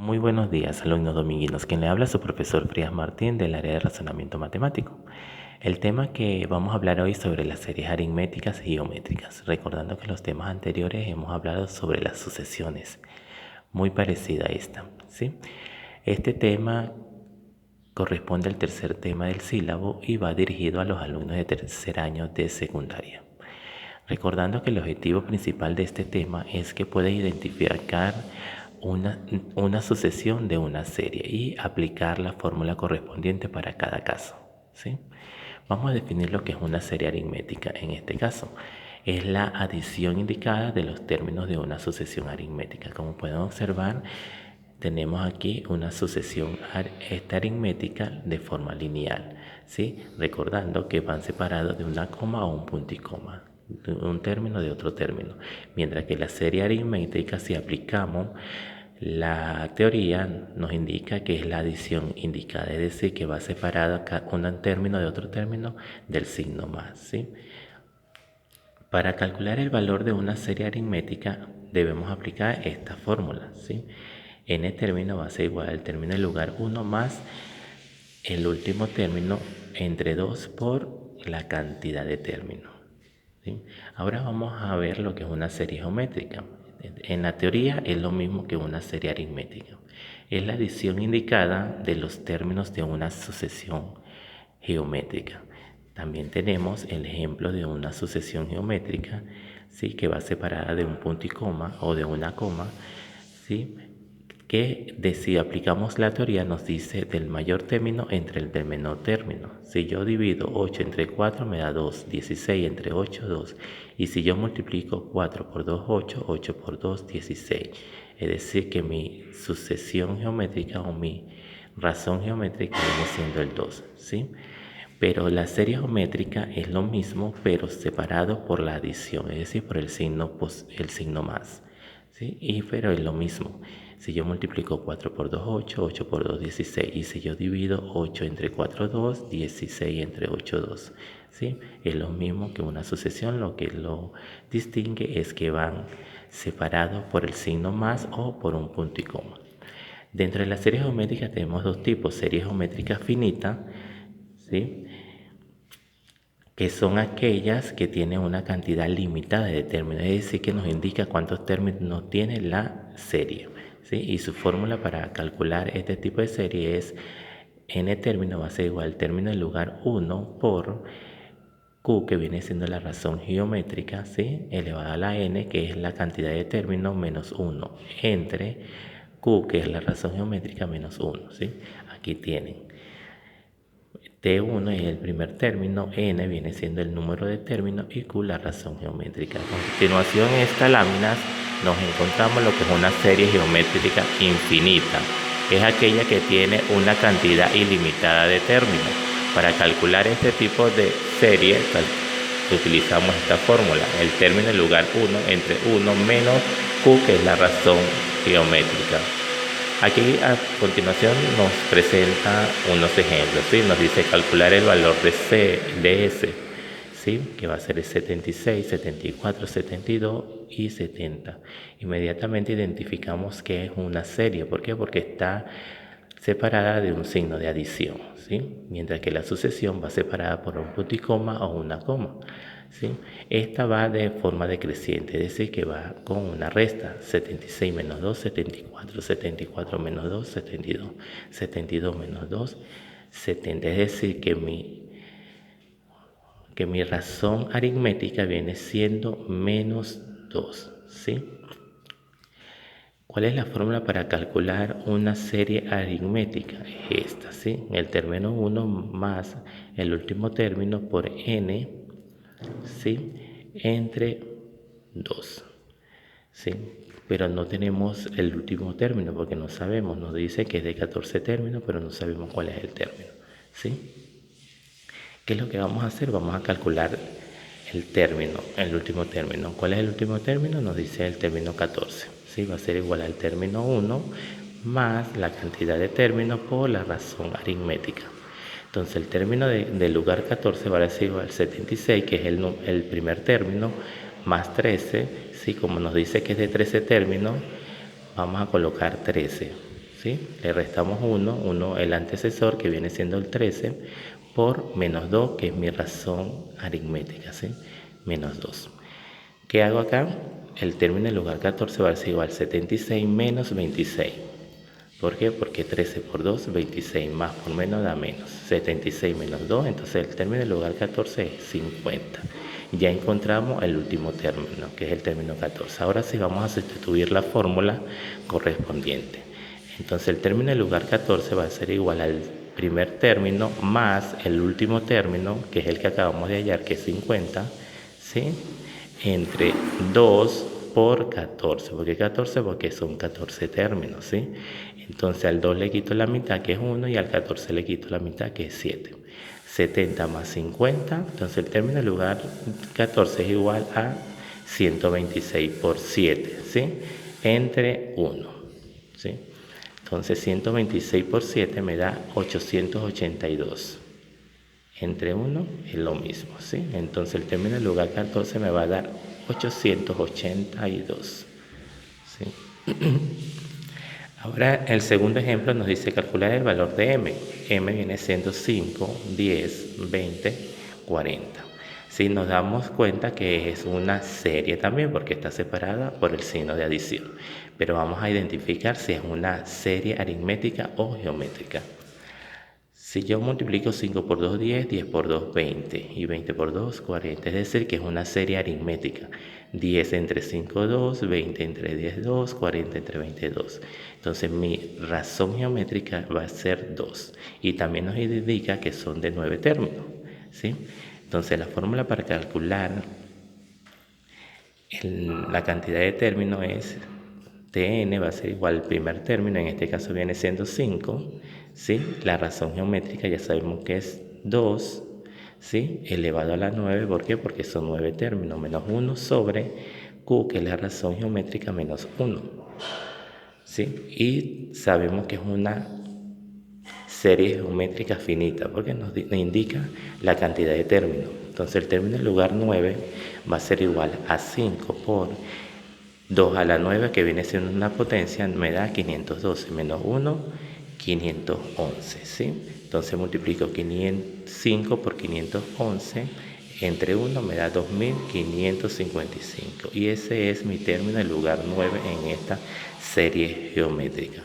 Muy buenos días, alumnos dominguinos. Quien le habla es su profesor Frías Martín del área de razonamiento matemático. El tema que vamos a hablar hoy es sobre las series aritméticas y geométricas, recordando que en los temas anteriores hemos hablado sobre las sucesiones, muy parecida a esta, ¿sí? Este tema corresponde al tercer tema del sílabo y va dirigido a los alumnos de tercer año de secundaria. Recordando que el objetivo principal de este tema es que pueda identificar una sucesión de una serie y aplicar la fórmula correspondiente para cada caso, ¿sí? Vamos a definir lo que es una serie aritmética. En este caso, es la adición indicada de los términos de una sucesión aritmética. Como pueden observar, tenemos aquí una sucesión aritmética de forma lineal, ¿sí? Recordando que van separados de una coma o un punto y coma, de un término de otro término. Mientras que la serie aritmética, si aplicamos la teoría, nos indica que es la adición indicada, es decir, que va separada un término de otro término del signo más, ¿sí? Para calcular el valor de una serie aritmética debemos aplicar esta fórmula, ¿sí? N término va a ser igual al término del lugar 1 más el último término entre 2 por la cantidad de términos, ¿sí? Ahora vamos a ver lo que es una serie geométrica. En la teoría es lo mismo que una serie aritmética. Es la adición indicada de los términos de una sucesión geométrica. También tenemos el ejemplo de una sucesión geométrica, ¿sí? Que va separada de un punto y coma o de una coma, ¿sí? Que si aplicamos la teoría nos dice del mayor término entre el del menor término. Si yo divido 8 entre 4 me da 2, 16 entre 8, 2. Y si yo multiplico 4 por 2, 8, 8 por 2, 16. Es decir, que mi sucesión geométrica o mi razón geométrica viene siendo el 2, ¿sí? Pero la serie geométrica es lo mismo, pero separado por la adición, es decir, por el signo más, ¿sí? Pero es lo mismo. Si yo multiplico 4 por 2, 8, 8 por 2, 16. Y si yo divido 8 entre 4, 2, 16 entre 8, 2. ¿Sí? Es lo mismo que una sucesión, lo que lo distingue es que van separados por el signo más o por un punto y coma. Dentro de las series geométricas tenemos dos tipos: serie geométrica finita, ¿sí? Que son aquellas que tienen una cantidad limitada de términos, es decir, que nos indica cuántos términos tiene la serie, ¿sí? Y su fórmula para calcular este tipo de serie es n término va a ser igual al término del lugar 1 por q, que viene siendo la razón geométrica, ¿sí? Elevada a la n, que es la cantidad de términos, menos 1, entre q, que es la razón geométrica, menos 1, ¿sí? Aquí tienen. T1 es el primer término, N viene siendo el número de términos y Q la razón geométrica. A continuación, en esta lámina nos encontramos lo que es una serie geométrica infinita. Es aquella que tiene una cantidad ilimitada de términos. Para calcular este tipo de serie utilizamos esta fórmula: el término en lugar 1 entre 1 menos Q, que es la razón geométrica. Aquí a continuación nos presenta unos ejemplos, ¿sí? Nos dice calcular el valor de S, ¿sí? Que va a ser el 76, 74, 72 y 70. Inmediatamente identificamos que es una serie. ¿Por qué? Porque está separada de un signo de adición, ¿sí? Mientras que la sucesión va separada por un punto y coma o una coma, ¿sí? Esta va de forma decreciente, es decir, que va con una resta: 76 menos 2, 74, 74 menos 2, 72, 72 menos 2, 70. Es decir, que mi razón aritmética viene siendo menos 2, ¿sí? ¿Cuál es la fórmula para calcular una serie aritmética? Es esta, ¿sí? El término 1 más el último término por n, ¿sí? Entre 2, ¿sí? Pero no tenemos el último término porque no sabemos. Nos dice que es de 14 términos, pero no sabemos cuál es el término, ¿sí? ¿Qué es lo que vamos a hacer? Vamos a calcular el término, el último término. ¿Cuál es el último término? Nos dice el término 14, ¿sí? Va a ser igual al término 1 más la cantidad de términos por la razón aritmética. Entonces el término del lugar 14 va a ser igual al 76, que es el primer término, más 13, ¿sí? Como nos dice que es de 13 términos, vamos a colocar 13, ¿sí? Le restamos 1, el antecesor que viene siendo el 13, por menos 2, que es mi razón aritmética, ¿sí? Menos 2. ¿Qué hago acá? El término en lugar 14 va a ser igual a 76 menos 26. ¿Por qué? Porque 13 por 2, 26, más por menos da menos. 76 menos 2, entonces el término en lugar 14 es 50. Ya encontramos el último término, que es el término 14. Ahora sí vamos a sustituir la fórmula correspondiente. Entonces el término en lugar 14 va a ser igual al primer término más el último término, que es el que acabamos de hallar, que es 50, ¿sí? Entre 2 por 14. ¿Por qué 14? Porque son 14 términos, ¿sí? Entonces al 2 le quito la mitad, que es 1, y al 14 le quito la mitad, que es 7. 70 más 50, entonces el término en lugar 14 es igual a 126 por 7, ¿sí? Entre 1, ¿sí? Entonces 126 por 7 me da 882. Entre 1 es lo mismo, ¿sí? Entonces el término en lugar 14 me va a dar 882, ¿sí? Ahora el segundo ejemplo nos dice calcular el valor de m. M viene siendo 5, 10, 20, 40. Si nos damos cuenta que es una serie también porque está separada por el signo de adición. Pero vamos a identificar si es una serie aritmética o geométrica. Si yo multiplico 5 por 2, 10, 10 por 2, 20 y 20 por 2, 40, es decir, que es una serie aritmética. 10 entre 5, 2, 20 entre 10, 2, 40 entre 20, 2. Entonces mi razón geométrica va a ser 2 y también nos indica que son de 9 términos, ¿sí? Entonces la fórmula para calcular la cantidad de términos es Tn va a ser igual al primer término, en este caso viene siendo 5, ¿sí? La razón geométrica ya sabemos que es 2, ¿sí? Elevado a la 9, ¿por qué? Porque son 9 términos, menos 1 sobre Q, que es la razón geométrica, menos 1, ¿sí? Y sabemos que es una serie geométrica finita, porque nos indica la cantidad de términos. Entonces el término en lugar 9 va a ser igual a 5 por 2 a la 9, que viene siendo una potencia, me da 512, menos 1, 511, ¿sí? Entonces multiplico 5 por 511 entre 1 me da 2555. Y ese es mi término en lugar 9 en esta serie geométrica.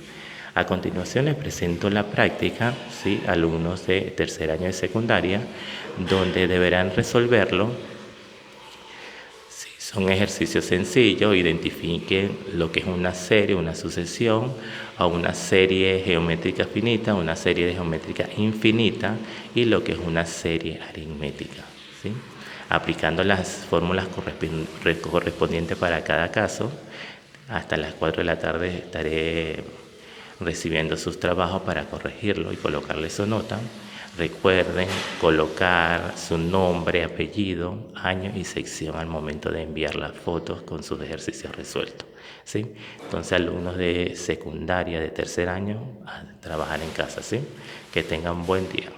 A continuación les presento la práctica, ¿sí? Alumnos de tercer año de secundaria, donde deberán resolverlo. Son ejercicios sencillos, identifiquen lo que es una serie, una sucesión, o una serie geométrica finita, una serie geométrica infinita y lo que es una serie aritmética, ¿sí? Aplicando las fórmulas correspondientes para cada caso. Hasta las 4 de la tarde estaré recibiendo sus trabajos para corregirlo y colocarle su nota. Recuerden colocar su nombre, apellido, año y sección al momento de enviar las fotos con sus ejercicios resueltos, ¿sí? Entonces, alumnos de secundaria de tercer año, a trabajar en casa, ¿sí? Que tengan buen día.